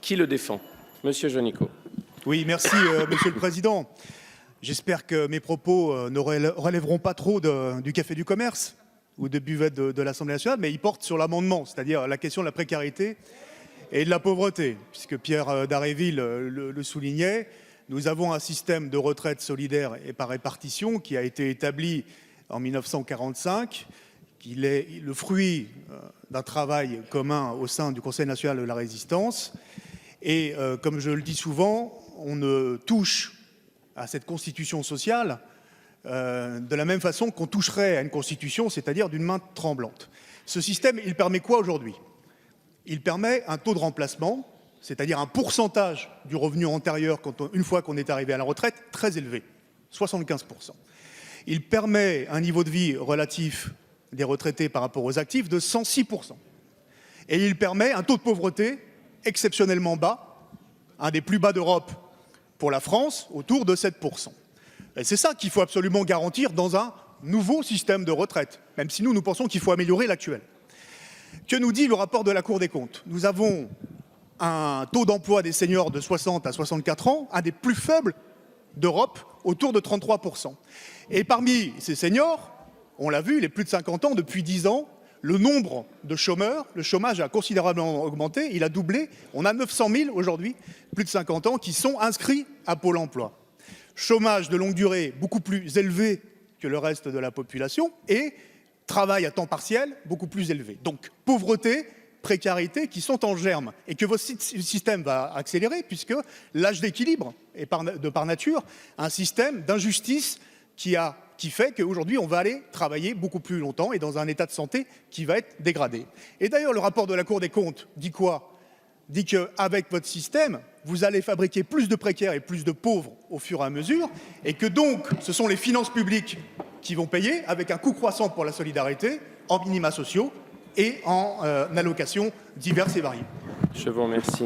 Qui le défend? Monsieur Janicaud. Oui, merci, Monsieur le Président. J'espère que mes propos ne relèveront pas trop du café du commerce ou de buvette de l'Assemblée nationale, mais ils portent sur l'amendement, c'est-à-dire la question de la précarité et de la pauvreté. Puisque Pierre Dharréville le soulignait, nous avons un système de retraite solidaire et par répartition qui a été établi en 1945, qu'il est le fruit d'un travail commun au sein du Conseil national de la résistance. Et comme je le dis souvent, on ne touche à cette constitution sociale de la même façon qu'on toucherait à une constitution, c'est-à-dire d'une main tremblante. Ce système, il permet quoi aujourd'hui? Il permet un taux de remplacement, c'est-à-dire un pourcentage du revenu antérieur une fois qu'on est arrivé à la retraite, très élevé, 75%. Il permet un niveau de vie relatif des retraités par rapport aux actifs de 106%. Et il permet un taux de pauvreté exceptionnellement bas, un des plus bas d'Europe pour la France, autour de 7%. Et c'est ça qu'il faut absolument garantir dans un nouveau système de retraite, même si nous pensons qu'il faut améliorer l'actuel. Que nous dit le rapport de la Cour des comptes? Nous avons un taux d'emploi des seniors de 60 à 64 ans, un des plus faibles d'Europe, autour de 33%. Et parmi ces seniors, on l'a vu, les plus de 50 ans, depuis 10 ans, le nombre de chômeurs, le chômage a considérablement augmenté, il a doublé. On a 900 000 aujourd'hui, plus de 50 ans, qui sont inscrits à Pôle emploi. Chômage de longue durée beaucoup plus élevé que le reste de la population et travail à temps partiel beaucoup plus élevé. Donc pauvreté, précarité qui sont en germe et que votre système va accélérer puisque l'âge d'équilibre est de par nature un système d'injustice qui fait qu'aujourd'hui on va aller travailler beaucoup plus longtemps et dans un état de santé qui va être dégradé. Et d'ailleurs le rapport de la Cour des comptes dit quoi? Dit qu'avec votre système, vous allez fabriquer plus de précaires et plus de pauvres au fur et à mesure, et que donc ce sont les finances publiques qui vont payer avec un coût croissant pour la solidarité en minima sociaux et en allocations diverses et variées. Je vous remercie.